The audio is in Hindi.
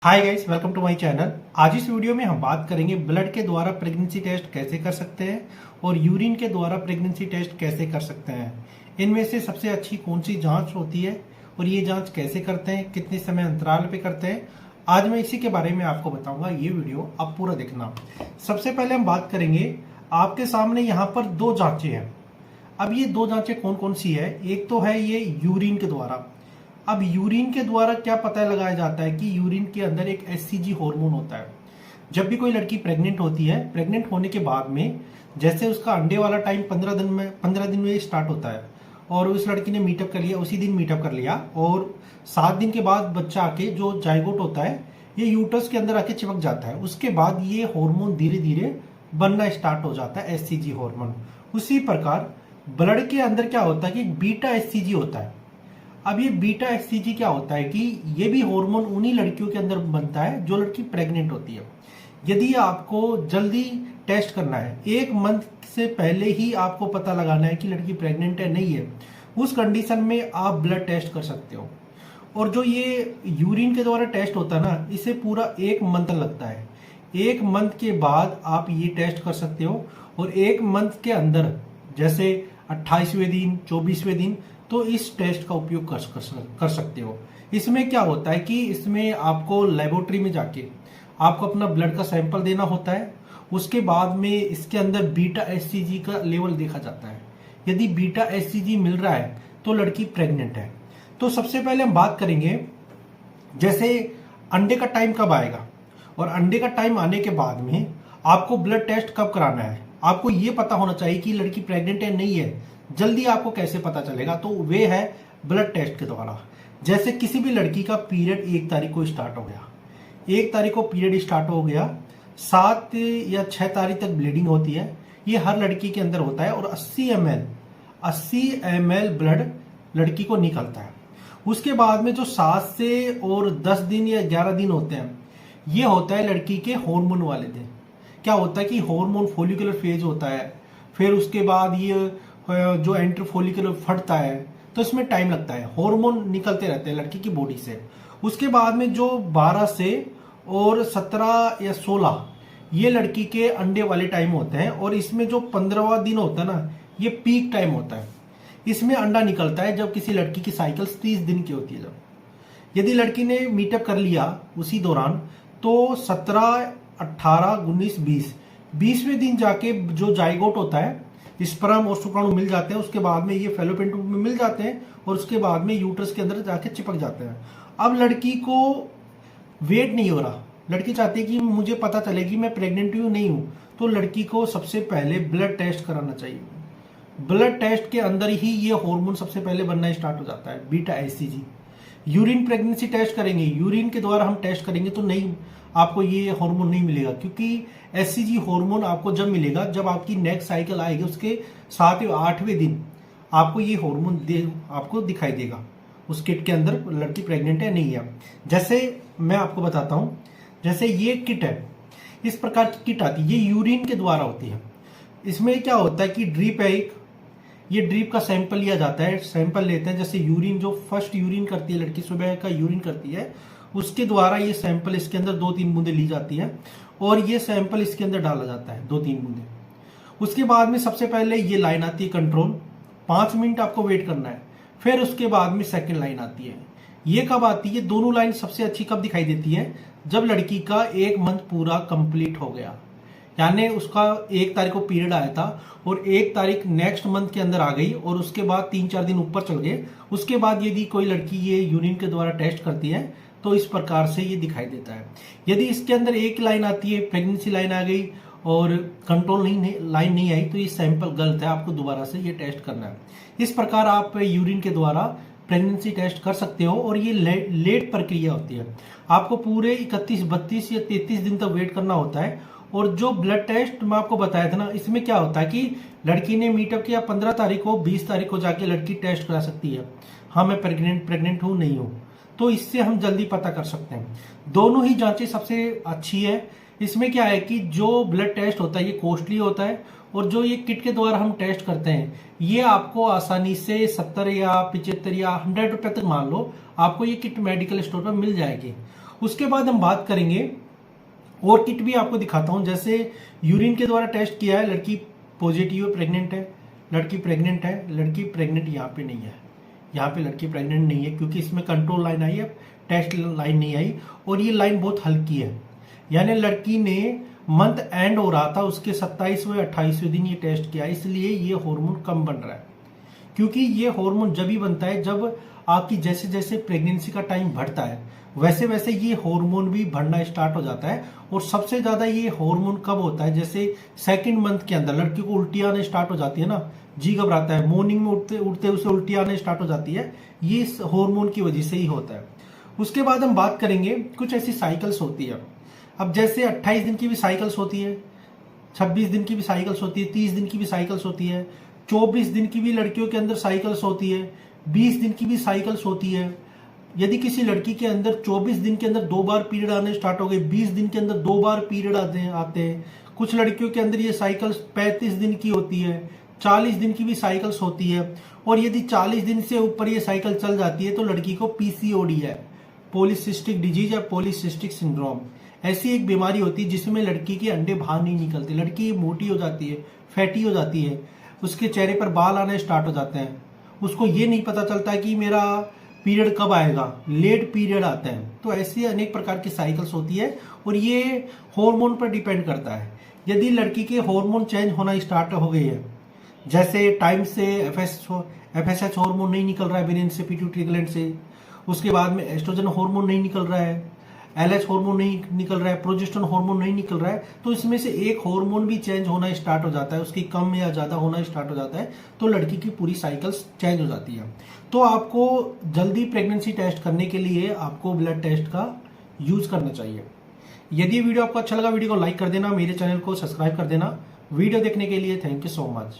Hi guys, welcome to my channel. आज इस वीडियो में हम बात करेंगे ब्लड के द्वारा प्रेगनेंसी टेस्ट कैसे कर सकते हैं और यूरिन के द्वारा प्रेगनेंसी टेस्ट कैसे कर सकते हैं। इनमें से सबसे अच्छी कौन सी जांच होती है और ये जांच कैसे करते हैं, कितने समय अंतराल पे करते हैं, आज मैं इसी के बारे में आपको बताऊंगा। ये वीडियो आप पूरा देखना। सबसे पहले हम बात करेंगे, आपके सामने यहाँ पर दो जांचें हैं। अब ये दो जांचें कौन कौन सी है? एक तो है ये यूरिन के द्वारा। अब यूरिन के द्वारा क्या पता लगाया जाता है कि यूरिन के अंदर एक एचसीजी हार्मोन होता है। जब भी कोई लड़की प्रेग्नेंट होती है, प्रेग्नेंट होने के बाद में जैसे उसका अंडे वाला टाइम 15 दिन में स्टार्ट होता है और उस लड़की ने मीटअप कर लिया, उसी दिन मीटअप कर लिया और 7 दिन के बाद बच्चा आके जो जाइगोट होता है ये यूट्रस के अंदर आके चिपक जाता है। उसके बाद ये हार्मोन धीरे धीरे बनना स्टार्ट हो जाता है, एचसीजी हार्मोन। उसी प्रकार ब्लड के अंदर क्या होता है कि बीटा एचसीजी होता है। अब ये बीटा एचसीजी क्या होता है कि ये भी हार्मोन उन्हीं लड़कियों के अंदर बनता है जो लड़की प्रेग्नेंट होती है। यदि आपको जल्दी टेस्ट करना है, 1 मंथ से पहले ही आपको पता लगाना है कि लड़की प्रेग्नेंट है नहीं है, उस कंडीशन में आप ब्लड टेस्ट कर सकते हो। और जो ये यूरिन के द्वारा टेस्ट होता है ना, इसे पूरा 1 मंथ लगता है। 1 मंथ के बाद आप ये टेस्ट कर सकते हो और 1 मंथ के अंदर जैसे 28वें दिन, 24वें दिन, तो इस टेस्ट का उपयोग कर सकते हो। इसमें क्या होता है कि इसमें आपको लेबोरेटरी में जाके आपको अपना ब्लड का सैंपल देना होता है। उसके बाद में इसके अंदर बीटा एचसीजी का लेवल देखा जाता है। यदि बीटा एचसीजी मिल रहा है तो लड़की प्रेग्नेंट है। तो सबसे पहले हम बात करेंगे जैसे अंडे का टाइम कब आएगा और अंडे का टाइम आने के बाद में आपको ब्लड टेस्ट कब कराना है। आपको ये पता होना चाहिए कि लड़की प्रेग्नेंट है नहीं है। जल्दी आपको कैसे पता चलेगा? तो वे है ब्लड टेस्ट के द्वारा। जैसे किसी भी लड़की का पीरियड 1 तारीख को स्टार्ट हो गया, 1 तारीख को पीरियड स्टार्ट हो गया, 7 या 6 तारीख तक ब्लीडिंग होती है, ये हर लड़की के अंदर होता है और 80 ml ब्लड लड़की को निकलता है। उसके बाद में जो 7 से और 10 दिन या 11 दिन होते हैं, ये होता है लड़की के हार्मोन वाले दिन। क्या होता है कि हार्मोन फॉलिकुलर फेज होता है, फिर उसके बाद ये जो एंटर फॉलिकुलर फटता है, तो इसमें टाइम लगता है। हार्मोन निकलते रहते हैं लड़की की बॉडी से। उसके बाद में जो 12 से और 17 या 16 ये लड़की के अंडे वाले टाइम होते हैं और इसमें जो 15वां दिन होता है ना, ये पीक टाइम होता है। इसमें अंडा निकलता है जब किसी लड़की की साइकिल 30 दिन की होती है। जब यदि लड़की ने मीटअप कर लिया उसी दौरान, तो 17, 18, 19, 20वें दिन जाके जो जाइगोट होता है, स्पर्म और शुक्राणु मिल जाते हैं। उसके बाद में ये फैलोपियन ट्यूब में मिल जाते हैं और उसके बाद में यूट्रस के अंदर जाके चिपक जाते हैं। अब लड़की को वेट नहीं हो रहा, लड़की चाहती है कि मुझे पता चले कि मैं प्रेग्नेंट हूं नहीं हूं, तो लड़की को सबसे पहले ब्लड टेस्ट कराना चाहिए। ब्लड टेस्ट के अंदर ही ये हार्मोन सबसे पहले बनना स्टार्ट हो जाता है, beta HCG. Urine pregnancy test करेंगे, यूरिन के द्वारा हम टेस्ट करेंगे तो नहीं, आपको ये हार्मोन नहीं मिलेगा, क्योंकि एचसीजी हार्मोन आपको जब मिलेगा जब आपकी नेक्स्ट साइकिल आएगी, उसके 7 या 8वें दिन आपको ये हार्मोन आपको दिखाई देगा उस किट के अंदर लड़की प्रेग्नेंट है नहीं है। जैसे मैं आपको बताता हूं, जैसे ये किट है, इस प्रकार की किट आती है, ये यूरिन के द्वारा होती है। इसमें क्या होता है कि ड्रिप है एक, ये ड्रिप का सैंपल लिया जाता है। सैंपल लेते हैं, जैसे यूरिन जो फर्स्ट यूरिन करती है लड़की, सुबह का यूरिन करती है, उसके द्वारा ये सैंपल इसके अंदर 2-3 बूंदे ली जाती है और ये सैंपल इसके अंदर डाला जाता है 2-3 बूंदे। उसके बाद में सबसे पहले ये लाइन आती है कंट्रोल, 5 मिनट आपको वेट करना है। फिर उसके बाद में सेकंड लाइन आती है। ये कब आती है? दोनों लाइन सबसे अच्छी कब दिखाई देती है? जब लड़की का 1 मंथ पूरा कंप्लीट हो गया, यानी उसका 1 तारीख को पीरियड आया था और 1 तारीख नेक्स्ट मंथ के अंदर आ गई और उसके बाद 3-4 दिन ऊपर चल गए। उसके बाद यदि कोई लड़की ये यूरिन के द्वारा टेस्ट करती है तो इस प्रकार से ये दिखाई देता है। यदि इसके अंदर एक लाइन आती है, प्रेगनेंसी लाइन आ गई और कंट्रोल लाइन नहीं आई, तो ये सैंपल गलत है, आपको दोबारा से ये टेस्ट करना है। इस प्रकार आप यूरिन के द्वारा प्रेगनेंसी टेस्ट कर सकते हो और ये लेट प्रक्रिया होती है। आपको पूरे 31, 32 या 33 दिन तक वेट करना होता है। और जो ब्लड टेस्ट मैं आपको बताया था ना, इसमें क्या होता है कि लड़की ने मीटअप किया 15 तारीख को, 20 तारीख को जाके लड़की टेस्ट करा सकती है, हाँ मैं प्रेग्नेंट हूं नहीं हूं, तो इससे हम जल्दी पता कर सकते हैं। दोनों ही जांचें सबसे अच्छी है। इसमें क्या है कि जो ब्लड टेस्ट होता है ये कॉस्टली होता है और जो ये किट के द्वारा हम टेस्ट करते हैं ये आपको आसानी से 70 या 75 या 100 रुपए तक मान लो आपको ये किट मेडिकल स्टोर पर मिल जाएगी। उसके बाद हम बात करेंगे और किट भी आपको दिखाता हूं। जैसे यूरिन के द्वारा टेस्ट किया है, लड़की पॉजिटिव प्रेग्नेंट है, लड़की प्रेग्नेंट है, लड़की प्रेग्नेंट यहाँ पे नहीं है, यहाँ पे लड़की प्रेग्नेंट नहीं है क्योंकि इसमें कंट्रोल लाइन आई है, टेस्ट लाइन नहीं आई, और ये लाइन बहुत हल्की है। यानी लड़की ने मंथ एंड हो रहा था, उसके 27वें 28वें दिन ये टेस्ट किया, इसलिए ये हार्मोन कम बन रहा है। क्योंकि ये हार्मोन जब ही बनता है जब आपकी जैसे जैसे प्रेगनेंसी का टाइम बढ़ता है वैसे वैसे ये हार्मोन भी बढ़ना स्टार्ट हो जाता है। और सबसे ज्यादा ये हार्मोन कब होता है, जैसे सेकंड मंथ के अंदर लड़की को उल्टी आने स्टार्ट हो जाती है ना, जी घबराता है, मॉर्निंग में उठते उठते उसे उल्टी आने स्टार्ट हो जाती है, ये इस हार्मोन की वजह से ही होता है। उसके बाद हम बात करेंगे कुछ ऐसी साइकिल्स होती है। अब जैसे 28 दिन की भी साइकिल्स होती है, 26 दिन की भी साइकिल्स होती है, 30 दिन की भी साइकिल्स होती है, 24 दिन की भी लड़कियों के अंदर साइकिल्स होती है, 20 दिन की भी साइकिल्स होती है। यदि किसी लड़की के अंदर 24 दिन के अंदर 2 बार पीरियड आने स्टार्ट हो गए, 20 दिन के अंदर 2 बार पीरियड आते हैं, कुछ लड़कियों के अंदर ये साइकिल्स 35 दिन की होती है, 40 दिन की भी साइकिल्स होती है। और यदि 40 दिन से ऊपर ये साइकिल चल जाती है तो लड़की को पीसीओडी है, पॉलीसिस्टिक डिजीज या पॉलीसिस्टिक सिंड्रोम, ऐसी एक बीमारी होती है जिसमें लड़की के अंडे बाहर नहीं निकलते, लड़की मोटी हो जाती है, फैटी हो जाती है, उसके चेहरे पर बाल आने स्टार्ट हो जाते हैं, उसको ये नहीं पता चलता कि मेरा पीरियड कब आएगा, लेट पीरियड आता है। तो ऐसी अनेक प्रकार की साइकिल्स होती है और ये हार्मोन पर डिपेंड करता है। यदि लड़की के हार्मोन चेंज होना स्टार्ट हो गई है, जैसे टाइम से एफएसएच हार्मोन नहीं निकल रहा है ब्रेन से, पिट्यूटरी ग्लैंड से, उसके बाद में एस्ट्रोजन हार्मोन नहीं निकल रहा है, एलएच हार्मोन नहीं निकल रहा है, प्रोजेस्टेरोन हार्मोन नहीं निकल रहा है, तो इसमें से एक हार्मोन भी चेंज होना स्टार्ट हो जाता है, उसकी कम या ज्यादा होना स्टार्ट हो जाता है, तो लड़की की पूरी साइकिल्स चेंज हो जाती है। तो आपको जल्दी प्रेगनेंसी टेस्ट करने के लिए आपको ब्लड टेस्ट का यूज करना चाहिए। यदि वीडियो आपको अच्छा लगा, वीडियो को लाइक कर देना, मेरे चैनल को सब्सक्राइब कर देना। वीडियो देखने के लिए थैंक यू सो मच।